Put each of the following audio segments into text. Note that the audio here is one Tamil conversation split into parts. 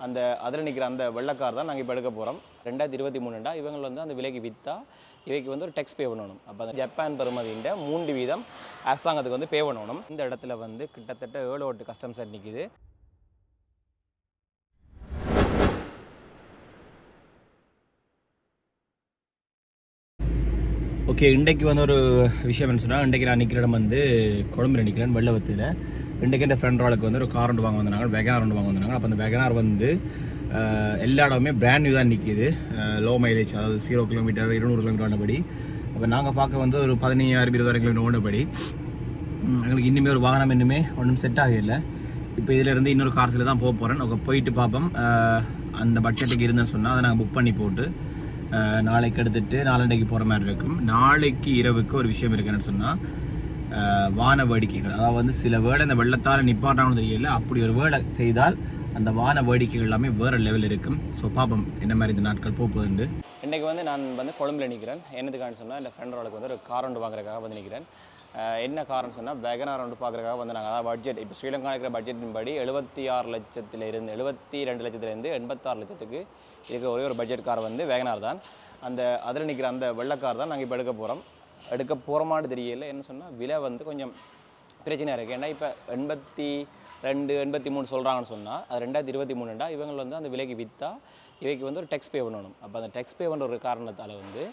அந்த அதில் நிற்கிற அந்த வெள்ளக்கார் தான் நாங்கள் இப்போ எடுக்க போகிறோம். 2023 இவங்க வந்து அந்த விலைக்கு விற்றா இவைக்கு வந்து ஒரு டெக்ஸ் பே பண்ணணும். அப்போ அந்த ஜப்பான் பெறுமதியின் 3% அரசாங்கத்துக்கு வந்து பே பண்ணணும். இந்த இடத்துல வந்து கிட்டத்தட்ட 7-8 கஸ்டம்ஸ் செட் நிற்கிது. ஓகே, இன்றைக்கு வந்து ஒரு விஷயம் என்ன சொன்னால், இன்றைக்கு நான் நிற்கிற இடம் வந்து கொழும்புல நிற்கிறேன், வெள்ளவத்தில். இன்றைக்கு என் ஃப்ரெண்ட் ரோலுக்கு வந்து ஒரு கார் ஒன்று வாங்க வந்தாங்க, வேகனார் ஒன்று வாங்க வந்தாங்க. அப்போ அந்த வேகனார் வந்து எல்லா இடமுமே பிராண்ட் நியூ தான் நிற்கிது, லோ மைலேஜ், அதாவது 0 கிலோமீட்டர் 200 கிலோமீட்டர் ஓடபடி. அப்போ நாங்கள் பார்க்க வந்து ஒரு 15,000-20,000 கிலோமீட்டர் ஓடபடி. எங்களுக்கு இன்னுமே ஒரு வாகனம் இன்னுமே ஒன்றும் செட் ஆகலை. இப்போ இதிலேருந்து இன்னொரு கார்ஸில் தான் போக போகிறேன். போயிட்டு பார்ப்போம். அந்த பட்ஜெட்டுக்கு இருந்தேன்னு சொன்னால் அதை நாங்கள் புக் பண்ணி போட்டு நாளைக்கு எடுத்துகிட்டு நாளண்டைக்கு போகிற மாதிரி இருக்கும். நாளைக்கு இரவுக்கு ஒரு விஷயம் இருக்குன்னு சொன்னால், வான வேடிக்கைகள், அதாவது வந்து சில வேளை இந்த வெள்ளத்தால் நிப்பாட்டானு தெரியல, அப்படி ஒரு வேளை செய்தால் அந்த வான வேடிக்கைகள் எல்லாமே வேறு லெவல் இருக்கும். ஸோ பாப்போம் என்ன மாதிரி இந்த நாட்கள் போகுதுண்டு. இன்றைக்கி வந்து நான் வந்து கொழும்பில் நிற்கிறேன். என்னதுக்கான்னு சொன்னால், இந்த ஃப்ரெண்டோளுக்கு வந்து ஒரு கார் ஒன்று வாங்குறதுக்காக வந்து நிற்கிறேன். என்ன காரணம் சொன்னால், வேகனார் ஒன்று பார்க்குறதுக்காக வந்து நாங்கள் அதாவது பட்ஜெட் இப்போ ஸ்ரீலங்கா இருக்கிற பட்ஜெட்டின் படி 76 லட்சத்திலிருந்து 72 லட்சத்திலேருந்து 86 லட்சத்துக்கு இருக்கிற ஒரே ஒரு பட்ஜெட் கார் வந்து வேகனார் தான். அந்த அதில் நிற்கிற அந்த வெள்ளக்கார் தான் நாங்கள் இப்போ எடுக்க போகிறோமான்னு தெரியல. என்ன சொன்னால், விலை வந்து கொஞ்சம் பிரச்சனையாக இருக்குது. ஏன்னா இப்போ 82 83 சொல்கிறாங்கன்னு சொன்னால், அது 2023 இவங்க வந்து அந்த விலைக்கு விற்றா இவைக்கு வந்து ஒரு டெக்ஸ் பே பண்ணணும். அப்போ அந்த டெக்ஸ் பே பண்ணுற ஒரு காரணத்தால் வந்து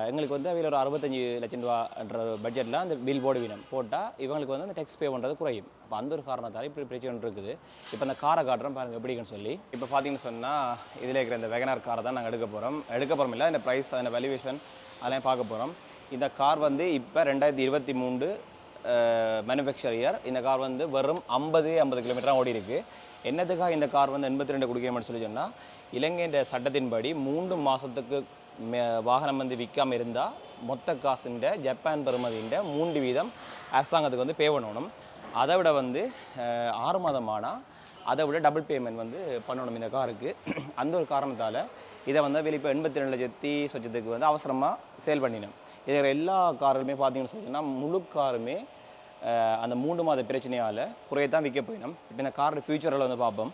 எங்களுக்கு வந்து அவையில் ஒரு 65 லட்சம் ரூபான்ற பட்ஜெட்டில் அந்த பில் போட்டால் இவங்களுக்கு வந்து அந்த டெக்ஸ் பே பண்ணுறது குறையும். அப்போ அந்த ஒரு காரணத்தால் இப்படி பிரச்சனை இருக்குது. இப்போ அந்த காரை காட்டுறோம் பாருங்கள் எப்படின்னு சொல்லி. இப்போ பார்த்தீங்கன்னு சொன்னால், இதில் இருக்கிற இந்த வேகனார் காரை தான் நாங்கள் எடுக்க போகிறோம் இல்லை, இந்த ப்ரைஸ், அந்த வேல்யூவேஷன் அதெல்லாம் பார்க்க போகிறோம். இந்த கார் வந்து இப்போ 2023 மேனுஃபேக்சர் இயர். இந்த கார் வந்து வெறும் 50 கிலோமீட்டராக ஓடி இருக்குது. என்னத்துக்காக இந்த கார் வந்து 82 கொடுக்கணும்னு சொல்லி சொன்னால், இலங்கையின் சட்டத்தின்படி 3 மாதத்துக்கு வாகனம் வந்து விற்காமல் இருந்தால் மொத்த காசுண்ட ஜப்பான் பெறுமதியின் 3% அரசாங்கத்துக்கு வந்து பே பண்ணணும். அதை விட வந்து 6 மாதமானால் அதை விட டபுள் பேமெண்ட் வந்து பண்ணணும் இந்த காருக்கு. அந்த ஒரு காரணத்தால் இதை வந்து இப்போ 82 லட்சத்தி சொச்சத்துக்கு வந்து அவசரமாக சேல் பண்ணினோம். இதில் எல்லா கார்களுமே பார்த்தீங்கன்னு சொன்னால், முழு காருமே அந்த 3 மாத பிரச்சனையால் குறையத்தான் விற்க போயிடும். இப்போ இந்த காரோட ஃபியூச்சரில் வந்து பார்ப்போம்.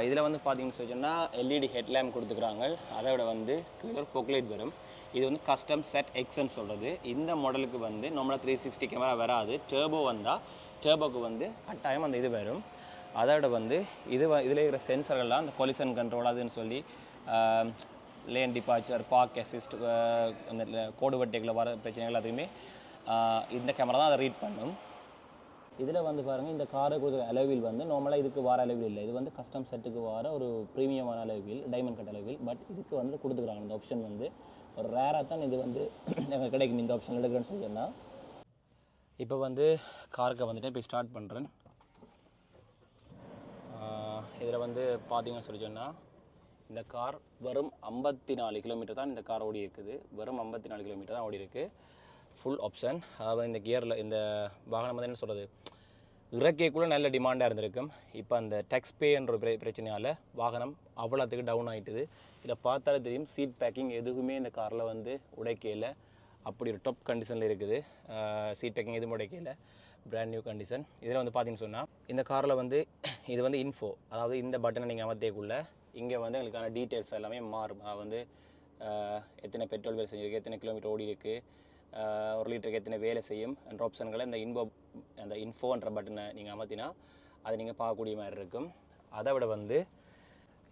இதில் வந்து பார்த்தீங்கன்னு சொன்னால், எல்இடி ஹெட்லேம்ப் கொடுத்துக்கிறாங்க. அதை விட வந்து கீழே ஃபோக்லைட் வரும். இது வந்து கஸ்டம் செட் எக்ஸ்ன்னு சொல்கிறது. இந்த மாடலுக்கு வந்து நம்மளை 360 கேமரா வராது. டர்போ வந்தால் டர்போக்கு வந்து கட்டாயம் அந்த இது வரும். அதை விட வந்து இதில் இருக்கிற சென்சர்கள்லாம் அந்த கொலிஷன் கண்ட்ரோல் அதுன்னு சொல்லி லேன் டிபார்ச்சர், பார்க் அசிஸ்ட், அந்த கோடு வட்டைகளில் வர பிரச்சனைகள் எல்லாத்தையுமே இந்த கேமரா தான் அதை ரீட் பண்ணும். இதில் வந்து பாருங்கள், இந்த காரை கொடுக்குற அலோவில் வந்து நார்மலாக இதுக்கு வர அலோவில் இல்லை. இது வந்து கஸ்டம் செட்டுக்கு வர ஒரு ப்ரீமியமான அலோவில், டைமண்ட் கட் அலோவில். பட் இதுக்கு வந்து கொடுத்துக்கிறாங்க. இந்த ஆப்ஷன் வந்து ஒரு ரேராக தான் இது வந்து எனக்கு கிடைக்கும். இந்த ஆப்ஷன் எடுக்கிறேன்னு சொல்லியிருந்தேன். இப்போ வந்து காருக்கு வந்துட்டு இப்போ ஸ்டார்ட் பண்ணுறேன். இதில் வந்து பார்த்தீங்கன்னு சொல்லி சொன்னால், இந்த கார் வெறும் 54 கிலோமீட்டர் தான் இந்த கார் ஓடி இருக்குது. வெறும் 54 கிலோமீட்டர் தான் ஓடி இருக்குது. Full option. அதாவது இந்த கியரில் இந்த வாகனம் வந்து என்ன சொல்கிறது, இறக்கைக்குள்ளே நல்ல டிமாண்டாக இருந்திருக்கும். இப்போ அந்த டெக்ஸ் பேன்ற ஒரு பிரச்சனையால் வாகனம் அவ்வளோத்துக்கு டவுன் ஆகிட்டுது. இதை பார்த்தாலே தெரியும், சீட் பேக்கிங் எதுவுமே இந்த காரில் வந்து உடைக்கையில் அப்படி ஒரு டாப் கண்டிஷனில் இருக்குது. சீட் பேக்கிங் எதுவும் உடைக்கையில் பிராண்ட் நியூ கண்டிஷன். இதில் வந்து பார்த்தீங்கன்னு சொன்னால், இந்த காரில் வந்து இது வந்து இன்ஃபோ, அதாவது இந்த பட்டனை நீங்கள் அமர்த்தியக்குள்ளே இங்கே வந்து எங்களுக்கான டீட்டெயில்ஸ் எல்லாமே மாறும். அது வந்து எத்தனை பெட்ரோல் வேலை செஞ்சுருக்கு, எத்தனை கிலோமீட்டர் ஓடி இருக்குது, 1 லிட்டருக்கு எத்தனை வேலை செய்யும் என்ற ஆப்ஷன்களை அந்த இன்ஃபோன்ற பட்டனை நீங்கள் அமர்த்தினா அதை நீங்கள் பார்க்கக்கூடிய மாதிரி இருக்கும். அதை விட வந்து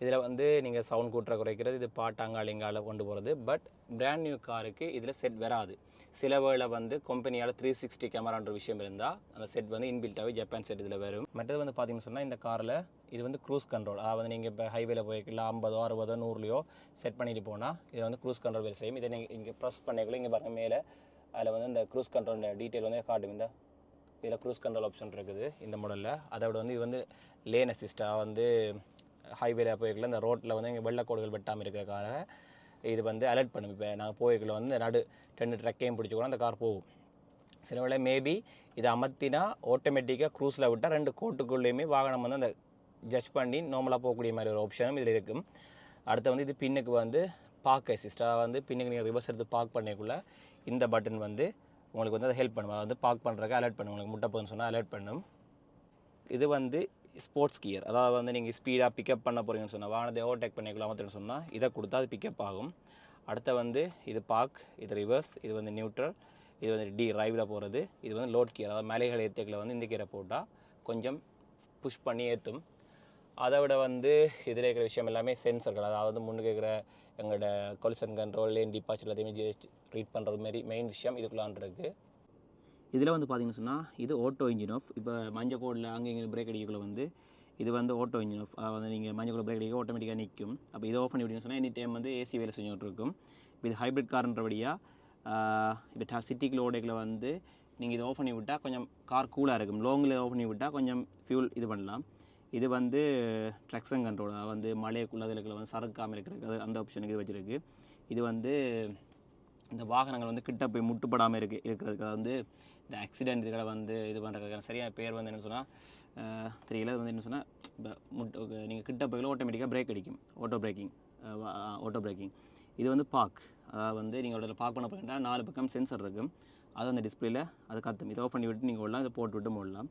இதில் வந்து நீங்கள் சவுண்ட் கூட்டுற குறைக்கிறது, இது பாட்டாங்காலிங்கால கொண்டு போகிறது. பட் பிராண்ட் நியூ காருக்கு இதில் செட் வராது. சில வேளை வந்து கம்பெனியால் 360 கேமரான்ற விஷயம் இருந்தால் அந்த செட் வந்து இன்பில்ட்டாகவே ஜப்பான் செட் இதில் வரும். மற்றது வந்து பார்த்தீங்கன்னு சொன்னால், இந்த காரில் இது வந்து க்ரூஸ் கண்ட்ரோல். அதாவது நீங்கள் இப்போ ஹைவேல போயிருக்கலாம் 50 60 100 செட் பண்ணிட்டு போனால் இதில் வந்து க்ரூஸ் கண்ட்ரோல் வேலை செய்யும். இதை நீங்கள் இங்கே ப்ரெஸ் பண்ணிக்கல, இங்கே பாருங்கள் மேலே அதில் வந்து இந்த க்ரூஸ் கண்ட்ரோல் டீட்டெயில் வந்து காட்டும். இந்த இதில் க்ரூஸ் கண்ட்ரோல் ஆப்ஷன் இருக்குது இந்த மாடலில். அதை விட வந்து இது வந்து லேன் அசிஸ்டாக வந்து ஹைவேல போய்க்கல இந்த ரோட்டில் வந்து இங்கே வெள்ளக்கோடுகள் வெட்டாமல் இருக்கிறக்காக இது வந்து அலர்ட் பண்ணும். இப்போ நாங்கள் போய்க்கல வந்து நடு 2 ட்ரக்கையும் பிடிச்சி கூட அந்த கார் போகும். சில வேளை மேபி இதை அமர்த்தினா ஆட்டோமேட்டிக்காக க்ரூஸில் விட்டால் 2 கோட்டுக்குள்ளேயுமே வாகனம் வந்து அந்த ஜட்ஜ் பண்ணி நார்மலாக போகக்கூடிய மாதிரி ஒரு ஆப்ஷனும் இதில் இருக்கும். அடுத்து வந்து இது பின்னுக்கு வந்து பார்க் அசிஸ்டாக வந்து பின்னுக்கு நீங்கள் ரிவர்ஸ் எடுத்து பார்க் பண்ணிக்குள்ளே இந்த பட்டன் வந்து உங்களுக்கு வந்து அதை ஹெல்ப் பண்ணும். அதை வந்து பார்க் பண்ணுறதுக்கு அலர்ட் பண்ணும். உங்களுக்கு முட்டை போதுன்னு சொன்னால் அலர்ட் பண்ணும். இது வந்து ஸ்போர்ட்ஸ் கியர், அதாவது வந்து நீங்கள் ஸ்பீடாக பிக்கப் பண்ண போகிறீங்கன்னு சொன்னால், வாகனத்தை ஓவர்டேக் பண்ணிக்கலாமத்துன்னு சொன்னால் இதை கொடுத்தா அது பிக்கப் ஆகும். அடுத்த வந்து இது பார்க், இது ரிவர்ஸ், இது வந்து நியூட்ரல், இது வந்து ரைவில் போகிறது, இது வந்து லோட் கியர், அதாவது மேலைகள் ஏற்றியக்கில் வந்து இந்த கியரை போட்டால் கொஞ்சம் புஷ் பண்ணி ஏற்றும். அதை விட வந்து இதில் இருக்கிற விஷயம் எல்லாமே சென்சர்கள், அதாவது முன்னுக்கு இருக்கிற எங்களோட கொலிஷன் கண்ட்ரோல், லேன் டிபார்ச்சர் எல்லாத்தையுமே ரீட் பண்ணுறது மாரி மெயின் விஷயம் இதுக்குள்ளான் இருக்குது. இதில் வந்து பார்த்திங்கன்னு சொன்னால் இது ஆட்டோ இன்ஜின் ஆஃப். இப்போ மஞ்சள் கோடில் அங்கே இங்கே பிரேக் அடிக்கக்குள்ள வந்து இது வந்து ஆட்டோ இன்ஜின் ஆஃப், வந்து நீங்கள் மஞ்சள் கோடில் பிரேக் அடிக்க ஆட்டோமேட்டிக்காக நிற்கும். அப்போ இதை ஆஃப் பண்ணி விட்டீங்கன்னு சொன்னால் எனி டைம் வந்து ஏசி வேலை செஞ்சுட்டு இருக்கும். இப்போ இது ஹைப்ரிட் கார்ன்றபடியாக இப்போ சிட்டிக்குள்ள ஓடைக்கில் வந்து நீங்கள் இதை ஆஃப் பண்ணி விட்டால் கொஞ்சம் கார் கூலாக இருக்கும். லாங்கில் ஆஃப் பண்ணி விட்டால் கொஞ்சம் ஃபியூல் இது பண்ணலாம். இது வந்து ட்ரக்ஷன் கண்ட்ரோல், வந்து மழைக்குள்ளதில் வந்து சறுக்காமல் இருக்கிறதுக்கு அது அந்த ஆப்ஷனுக்கு இது வச்சுருக்கு. இது வந்து இந்த வாகனங்கள் வந்து கிட்ட போய் முட்டுப்படாமல் இருக்கிறதுக்கு, வந்து இந்த ஆக்சிடென்ட் இதுகளை வந்து இது பண்ணுறதுக்கான சரியான பேர் வந்து என்ன சொன்னால் தெரியல. அது வந்து என்ன சொன்னால் இப்போ நீங்கள் கிட்ட போய்ல ஆட்டோமேட்டிக்காக பிரேக் அடிக்கும், ஆட்டோ பிரேக்கிங். இது வந்து பார்க், அதாவது வந்து நீங்கள் ஒரு பார்க் பண்ண போகிறீங்கன்னா 4 பக்கம் சென்சர் இருக்கும், அது அந்த டிஸ்பிளேல அது கத்தும். இதை ஆஃப் பண்ணி விட்டு நீங்கள் ஓடலாம், இதை போட்டு விட்டு ஓடலாம்.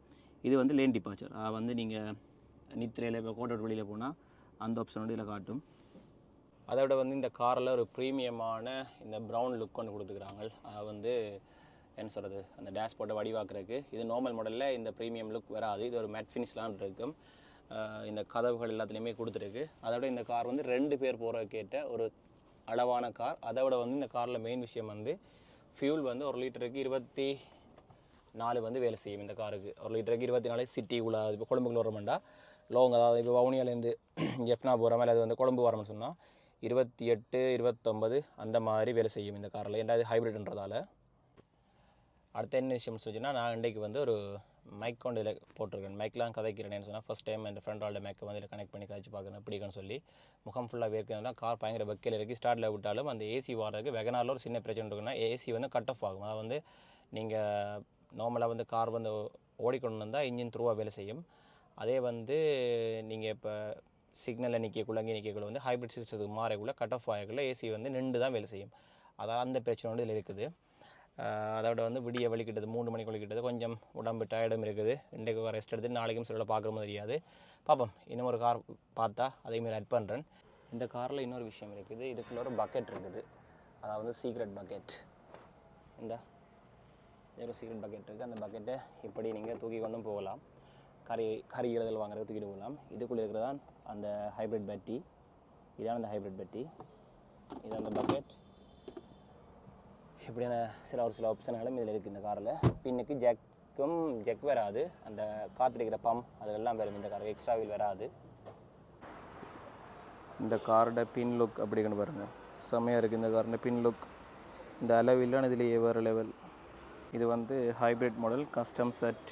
இது வந்து லேன் டிபார்ச்சர், வந்து நீங்கள் நித்திரையில் இப்போ கோட்டை விட்டு வெளியில் போனால் அந்த ஆப்ஷனோட இதில் காட்டும். அதை விட வந்து இந்த காரில் ஒரு ப்ரீமியமான இந்த ப்ரௌன் லுக் கொண்டு கொடுத்துக்கிறாங்க. அது வந்து என்ன சொல்கிறது, அந்த டேஷ்போர்ட்டை வடிவாக்குறதுக்கு. இது நார்மல் மாடலில் இந்த ப்ரீமியம் லுக் வராது, இது ஒரு மேட் ஃபினிஷ்லாம் இருக்கும். இந்த கதவுகள் எல்லாத்துலேயுமே கொடுத்துருக்கு. அதை விட இந்த கார் வந்து 2 பேர் போகிறதுக்கேற்ற ஒரு அளவான கார். அதை விட வந்து இந்த காரில் மெயின் விஷயம் வந்து ஃபியூல் வந்து 1 லிட்டருக்கு 24 வந்து வேலை செய்யும். இந்த காருக்கு 1 லிட்டருக்கு 24 சிட்டி உள்ள. இப்போ கொழும்புக்குள்ள வரமாண்டா லோங், அதாவது இப்போ வவுனியாலேருந்து ஜெஃப்னா போகிற மாதிரி அது வந்து கொழும்பு வரணும்னு சொன்னால் 28, 29 அந்த மாதிரி வேலை செய்யும் இந்த காரில். ஏன்னா அது ஹைப்ரிட்ன்றதால. அடுத்த என்ன விஷயம்னு சொன்னால், நான் இன்றைக்கு வந்து ஒரு மைக் கொண்டு இதில் போட்டிருக்கேன். மைக்லாம் கதைக்கிறேன்னு சொன்னால் ஃபஸ்ட் டைம் என் ஃப்ரெண்டோட மைக்கை வந்து இதில் கனெக்ட் பண்ணி கதைச்சு பார்க்குறேன் பிடிக்குன்னு சொல்லி. முகம் ஃபுல்லாக வேர்க்கிறதுனா கார் பயங்கர வெக்கையில் இருக்குது. ஸ்டார்ட்டில் விட்டாலும் அந்த ஏசி வாரதுக்கு வெகனாரில் ஒரு சின்ன பிரச்சனை இருக்குன்னா ஏசி வந்து கட் ஆஃப் ஆகும். அதை வந்து நீங்கள் நார்மலாக வந்து கார் வந்து ஓடிக்கொண்டு வந்தால் இன்ஜின் த்ரூவாக வேலை செய்யும். அதே வந்து நீங்கள் இப்போ சிக்னலில் நிற்கக்குள்ள அங்கே நிற்கக்குள்ள வந்து ஹைப்ரிட் சிஸ்டத்துக்கு மாறக்குள்ள கட் ஆஃப் ஆகக்குள்ள ஏசி வந்து நின்று தான் வேலை செய்யும். அதாவது அந்த பிரச்சனை வந்து இதில் இருக்குது. அதோட வந்து விடிய வலிக்கிட்டது 3 மணிக்கு வலிக்கிட்டது, கொஞ்சம் உடம்பு டயர்டும் இருக்குது. இன்றைக்கு ரெஸ்ட் எடுத்துட்டு நாளைக்கும் சொல்ல பார்க்குற மாதிரி தெரியாது. பார்ப்போம், இன்னும் ஒரு கார் பார்த்தா அதேமாரி ஆட் பண்ணுறேன். இந்த காரில் இன்னொரு விஷயம் இருக்குது, இதுக்குள்ள ஒரு பக்கெட் இருக்குது, அதாவது சீக்ரெட் பக்கெட். இந்த ஒரு சீக்ரெட் பக்கெட் இருக்குது. அந்த பக்கெட்டை இப்படி நீங்கள் தூக்கி கொண்டும் போகலாம். கறி எழுதல் வாங்குறது தூக்கிட்டு போகலாம். இதுக்குள்ளே இருக்கிறதான் அந்த ஹைப்ரிட் பேட்டரி. இதான் அந்த ஹைப்ரிட் பேட்டரி, இது அந்த பக்கெட். இப்படியான ஒரு சில ஆப்ஷன்களும் இதில் இருக்குது இந்த காரில். பின்னுக்கு ஜெக் வராது, அந்த காத்திருக்கிற பம்ப் அதெல்லாம் வரும் இந்த காருக்கு, எக்ஸ்ட்ரா வீல் வராது. இந்த காரோட பின் லுக் அப்படிங்கன்னு பாருங்கள், செம்மையாக இருக்குது இந்த காரோட பின் லுக். இந்த அளவில்தான் இதுலேயே வேறு லெவல். இது வந்து ஹைப்ரிட் மாடல் கஸ்டம் செட்.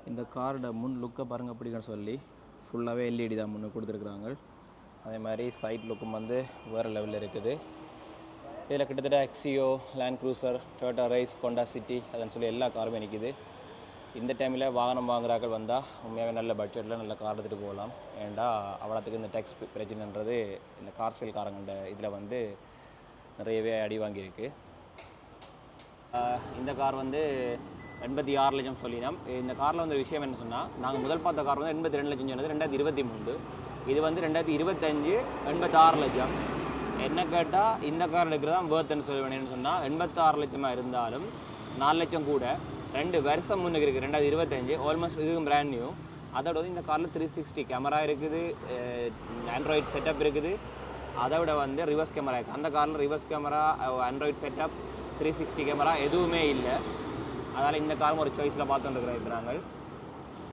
இந்த காரோட முன் லுக்கை பாருங்கள் அப்படிங்கன்னு சொல்லி ஃபுல்லாகவே எல்இடி தான் முன்னே கொடுத்துருக்குறாங்க. அதே மாதிரி சைட் லுக்கும் வந்து வேறு லெவலில் இருக்குது. இதில் கிட்டத்தட்ட எக்ஸியோ, Land Cruiser, Toyota Raize, Honda City அதுன்னு சொல்லி எல்லா காருமே நிற்கிது. இந்த டைமில் வாகனம் வாங்குறாக்கள் வந்தால் உண்மையாகவே நல்ல பட்ஜெட்டில் நல்ல கார் எடுத்துகிட்டு போகலாம். ஏன்டா அவ்வளோத்துக்கு இந்த டேக்ஸ் பிரச்சனைன்றது இந்த கார் சேல்காரங்கள்ட இதில் வந்து நிறையவே அடி வாங்கியிருக்கு. இந்த கார் வந்து 86 லட்சம் சொல்லினோம். இந்த காரில் வந்து விஷயம் என்ன சொன்னால், நாங்கள் முதல் பார்த்த கார் வந்து 82 லட்சம் சொன்னது 2023. இது வந்து 2025 86 லட்சம். என்ன கேட்டால் இந்த கார் எடுக்கிறதான் வேர்த்துன்னு சொல்ல வேணும்னு சொன்னால் 86 லட்சமாக இருந்தாலும் 4 லட்சம் கூட 2 வருஷம் முன்னுக்கு இருக்குது. 2025 ஆல்மோஸ்ட் இதுவும் பிராண்ட் நியூ. அதோட வந்து இந்த காரில் 360 கேமரா இருக்குது, ஆண்ட்ராய்டு செட்டப் இருக்குது. அதை விட வந்து ரிவர்ஸ் கேமரா இருக்குது. அந்த காரில் reverse camera, Android setup, 360 camera எதுவுமே இல்லை. அதனால் இந்த காரும் ஒரு சாய்ஸில் பார்த்துருக்குறாங்க.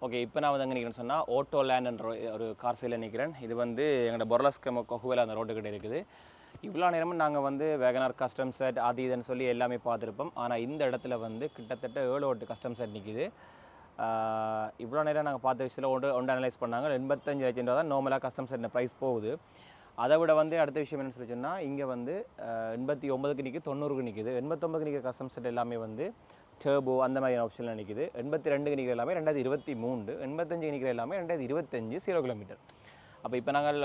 ஓகே, இப்போ நான் வந்து எங்கே நிற்கிறேன்னு சொன்னால் ஓட்டோ லேண்ட்ன்ற ஒரு கார் சேலில் நிற்கிறேன். இது வந்து எங்களோட பொர்லஸ்கம கொகுவேல அந்த ரோட்டுக்கிட்ட இருக்குது. இவ்வளோ நேரமும் நாங்கள் வந்து வேகனார் கஸ்டம் செட் அது இதுன்னு சொல்லி எல்லாமே பார்த்துருப்போம். ஆனால் இந்த இடத்துல வந்து கிட்டத்தட்ட 7 ஓட்டு கஸ்டம் செட் நிற்கிது. இவ்வளோ நேரம் நாங்கள் பார்த்த விஷயத்தில் ஒன்று அனலைஸ் பண்ணாங்க. 85 லட்சம் ரூபா தான் நார்மலாக கஸ்டம் செட் ப்ரைஸ் போகுது. அதை விட வந்து அடுத்த விஷயம் என்ன சொல்லி சொன்னால், இங்கே வந்து 89க்கு நிற்குது, 90க்கு நிற்குது. 89க்கு நிற்கிற கஸ்டம் செட் எல்லாமே வந்து டர்போ அந்த மாதிரியான ஆப்ஷனில் நிற்கிது. 82க்கு நிற்கிற எல்லாமே 2023, 85க்கு நிற்கிற எல்லாமே 2025 0 கிலோமீட்டர். அப்போ இப்போ நாங்கள்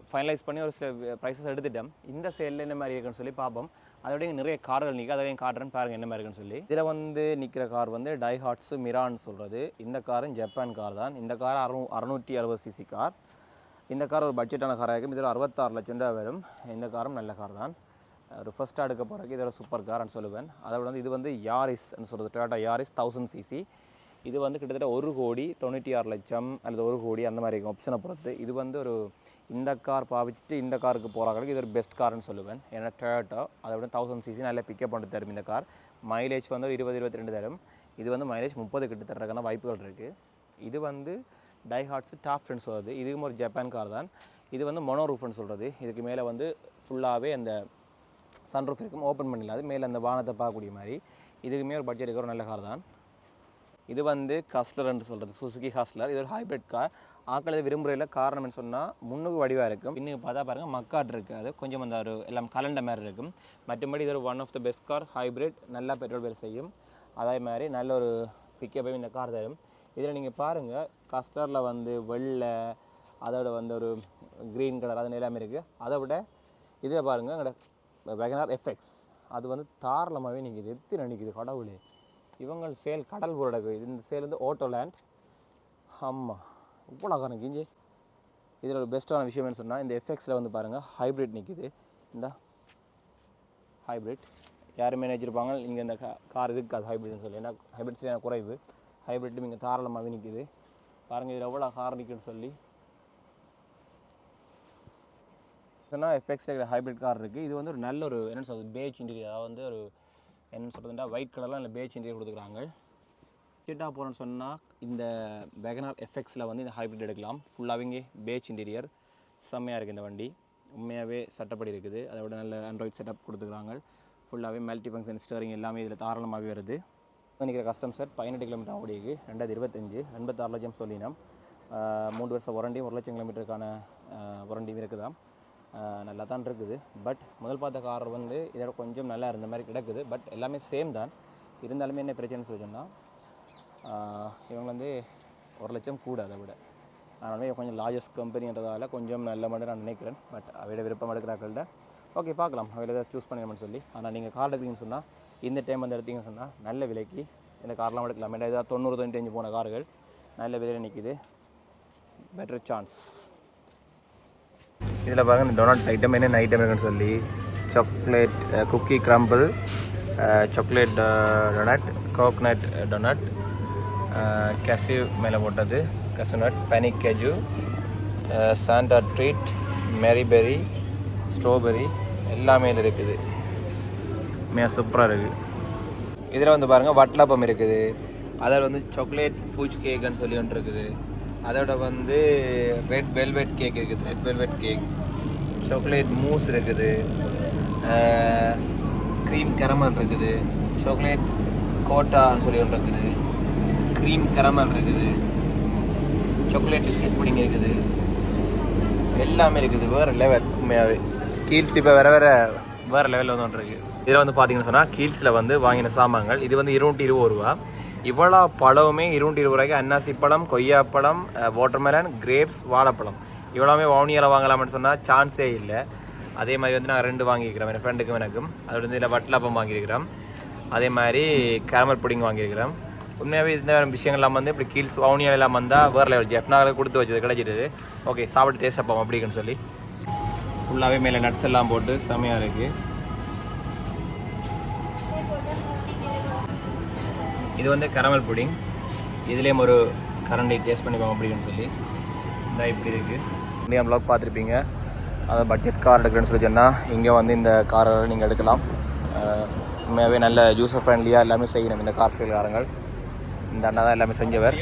ஃபைனலைஸ் பண்ணி ஒரு சில ப்ரைஸஸ் எடுத்துட்டோம். இந்த சேலில் என்ன மாதிரி இருக்குன்னு சொல்லி பார்ப்போம். அதோட நிறைய கார்கள் நிற்க அதையும் காட்டுறேன்னு பாருங்கள் என்ன மாதிரி இருக்குன்னு சொல்லி. இதில் வந்து நிற்கிற கார் வந்து டைஹாட்ஸு மிரான்னு சொல்கிறது. இந்த காரும் ஜப்பான் கார் தான். இந்த கார் 660 சிசி கார். இந்த கார் ஒரு பட்ஜெட்டான காராக இருக்கும். இதில் 66 லட்சம் ரூபா வரும். இந்த காரும் நல்ல கார் தான். ஒரு ஃபஸ்ட்டாக எடுக்க போகிறதுக்கு இது ஒரு சூப்பர் கார்னு சொல்லுவேன். அதோட வந்து இது வந்து யாரிஸ்ன்னு சொல்கிறது, டொயோட்டா யாரிஸ் 1000 சிசி. இது வந்து கிட்டத்தட்ட 1,96,00,000 அல்லது 1 கோடி அந்த மாதிரி இருக்கும் ஆப்ஷனை பொறுத்து. இது வந்து ஒரு இந்த கார் பாவிச்சுட்டு இந்த காருக்கு போகிறாங்களுக்கு இது ஒரு பெஸ்ட் கார்னு சொல்லுவேன். ஏன்னா டொயோட்டா அதை விட 1000 சிசி நல்ல பிக்கப் பண்ணி தரும். இந்த கார் மைலேஜ் வந்து ஒரு 20-22 தரும். இது வந்து மைலேஜ் 30 கிட்ட தர்றதுக்கான வாய்ப்புகள் இருக்குது. இது வந்து டைஹாட்ஸு டாப் ஃப்ரெண்ட்ஸ் வருது. இதுவும் ஒரு ஜப்பான் கார் தான். இது வந்து மொனோ ரூஃப்னு சொல்கிறது. இதுக்கு மேலே வந்து ஃபுல்லாகவே அந்த சன்ரூஃப் இருக்கும், ஓப்பன் பண்ணிடலாம். மேலே அந்த வானத்தை பார்க்கக்கூடிய மாதிரி. இதுக்குமே ஒரு பட்ஜெட் இருக்கிற ஒரு நல்ல கார் தான். இது வந்து ஹஸ்லர்ன்னு சொல்கிறது, சுசுகி ஹஸ்லர். இது ஒரு ஹைப்ரிட் கார். ஆக்கள் இதை விரும்புகிற காரணம்னு சொன்னால் முன்னுக்கு வடிவாக இருக்கும், இன்னும் பார்த்தா பாருங்கள் மக்காட் இருக்காது, கொஞ்சம் அந்த ஒரு எல்லாம் கலண்ட மாதிரி இருக்கும். மற்றபடி இது ஒரு one of the best car, hybrid, நல்லா பெட்ரோல் பேர் செய்யும். அதே மாதிரி நல்ல ஒரு பிக்கப்பையும் இந்த கார் தரும். இதில் நீங்கள் பாருங்கள் ஹஸ்லரில் வந்து வெள்ளை, அதோட வந்து ஒரு க்ரீன் கலர் அது எல்லாமே இருக்குது. அதை விட இதில் பாருங்கள் எங்களோட வேகனார் எஃப்எக்ஸ் அது வந்து தாராளமாகவே நீங்கள் இது எத்தி நினைக்குது. கடவுளே, இவங்க சேல் கடல் போராடக்கு. இந்த சேல் வந்து ஆட்டோலேண்ட். ஆமாம், இவ்வளோ காரணம் கிஞ்சி. இதில் ஒரு பெஸ்ட்டான விஷயம்னு சொன்னால் இந்த எஃப்எக்ஸில் வந்து பாருங்கள் ஹைப்ரிட் நிற்கிது. இந்த ஹைப்ரிட் யாருமே நினச்சிருப்பாங்க இங்கே இந்த கார் இருக்காது ஹைப்ரிட்னு சொல்லி. ஏன்னா ஹைப்ரிட் சரியான குறைவு. ஹைப்ரிட்டும் இங்கே தாராளமாகவே நிற்கிது. பாருங்கள் இதில் எவ்வளோ கார் நிற்குன்னு சொல்லி சொன்னால் எஃப்எக்ஸில் ஹைப்ரிட் கார் இருக்குது. இது வந்து ஒரு நல்ல ஒரு என்ன சொல்கிறது பேஜ் இன்டீரியர், அதாவது வந்து ஒரு என்ன சொல்கிறதுனா ஒயிட் கலர்லாம் இல்லை பேஜ் இன்டீரியர் கொடுத்துருக்காங்க. சிட்டாக போகிறேன்னு சொன்னால் இந்த வேகனார் எஃப்எக்ஸில் வந்து இந்த ஹைப்ரிட் எடுக்கலாம். ஃபுல்லாகவே பேஜ் இன்டீரியர் செம்மையாக இருக்குது. இந்த வண்டி உண்மையாகவே சட்டப்படி இருக்குது. அதை விட நல்ல ஆண்ட்ராய்ட் செட்டப் கொடுத்துருக்காங்க. ஃபுல்லாகவே மல்டி ஃபங்க்ஷன் ஸ்டேரிங் எல்லாமே இதில் தாராளமாகவே வருது. நினைக்கிற கஸ்டம் செட் 18 கிலோமீட்டர் ஓடிக்கு 2025 86 லட்சம் சொல்லினோம். 3 வருஷம் வாரண்டியும் 1 லட்சம் கிலோமீட்டருக்கான வாரண்டியும் இருக்குதான். நல்லா தான் இருக்குது. பட் முதல் பார்த்த கார் வந்து இதோட கொஞ்சம் நல்லா இருந்த மாதிரி கிடக்குது. பட் எல்லாமே சேம் தான். இருந்தாலுமே என்ன பிரச்சனை சொல்லிச்சோன்னா இவங்க வந்து 1 லட்சம் கூட அதை விட. அதனால கொஞ்சம் லார்ஜஸ்ட் கம்பெனின்றதால கொஞ்சம் நல்ல மாதிரி நான் நினைக்கிறேன். பட் அவையோட விருப்பம் எடுக்கிறார்கள்ட்ட ஓகே பார்க்கலாம், அவையில் ஏதாவது சூஸ் பண்ணிக்கணும்னு சொல்லி. ஆனால் நீங்கள் கார் எடுத்தீங்கன்னு சொன்னால் இந்த டைம் வந்து எடுத்தீங்கன்னு சொன்னால் நல்ல விலைக்கு இந்த கார்லாம் எடுக்கலாம். ஏன்னா ஏதாவது 90-95 போன கார்கள் நல்ல விலையில் நிற்கிது. Better chance. இதில் பாருங்கள் இந்த டொனட் ஐட்டம் என்னென்ன ஐட்டம் இருக்குன்னு சொல்லி chocolate cookie crumble, chocolate donut, coconut donut, கேசிவ் மேலே போட்டது கசுநட், பேனிக் cashew, Santa treat, merry berry, strawberry எல்லாமே இதில் இருக்குது. மிக சூப்பராக இருக்குது. இதில் வந்து பாருங்கள் வட்லாப்பம் இருக்குது. அதில் வந்து சாக்லேட் ஃபூச் கேக்குன்னு சொல்லி ஒன்று இருக்குது. அதோட வந்து ரெட் வெல்வெட் கேக் இருக்குது, red velvet cake, chocolate mousse இருக்குது, க்ரீம் கரமல் இருக்குது, சாக்லேட் கோட்டான்னு சொல்லி ஒன்று இருக்குது, க்ரீம் கரமல் இருக்குது, சாக்லேட் பிஸ்கட் புடிங் இருக்குது, எல்லாமே இருக்குது. வேறு லெவல் உண்மையாகவே. கீல்ஸ் இப்போ வேறு லெவலில் வந்து ஒன்று இருக்குது. இதில் வந்து பார்த்தீங்கன்னு சொன்னால் கீல்ஸில் வந்து வாங்கின சாமான்கள் இது வந்து 220 ரூபா. இவ்வளோ பழமே 220 ரூபாய்க்கு. அன்னாசி பழம், கொய்யாப்பழம், வாட்டர்மெலன், கிரேப்ஸ், வாழைப்பழம் இவ்வளோமே வவுனியாவில் வாங்கலாம்னு சொன்னால் சான்ஸே இல்லை. அதே மாதிரி வந்து நாங்கள் 2 வாங்கியிருக்கிறோம், என் ஃப்ரெண்டுக்கும் எனக்கும். அதோட வந்து இதில் வட்லாப்பம் வாங்கியிருக்கிறோம். அதே மாதிரி கேரமல் புடிங் வாங்கியிருக்கிறோம். உண்மையாகவே இந்த விஷயங்கள்லாம் வந்து இப்படி கீல்ஸ் வவுனியாவெல்லாம் வந்தால் வேறு லெவல். ஜெஃப்னாவில் கொடுத்து வச்சது கிடச்சிடுது. ஓகே சாப்பிட்டு டேஸ்ட் அப்போம் அப்படின்னு சொல்லி ஃபுல்லாகவே மேலே நட்ஸ் எல்லாம் போட்டு செம்மையாக இருக்குது. இது வந்து கரமல் புடிங். இதுலேயும் ஒரு கரண்டி டேஸ்ட் பண்ணிப்போம் அப்படின்னு சொல்லி இந்த இப்படி இருக்குது. இந்தியா ப்ளாக் பார்த்துருப்பீங்க. அதை பட்ஜெட் கார் எடுக்கிறேன்னு சொல்லி சொன்னால் இங்கே வந்து இந்த காரை நீங்கள் எடுக்கலாம். உண்மையாகவே நல்ல யூசர் ஃப்ரெண்ட்லியாக எல்லாமே செய்யணும் இந்த கார் சேல்காரங்கள். இந்த அண்ணா தான் எல்லாமே செஞ்சவர்.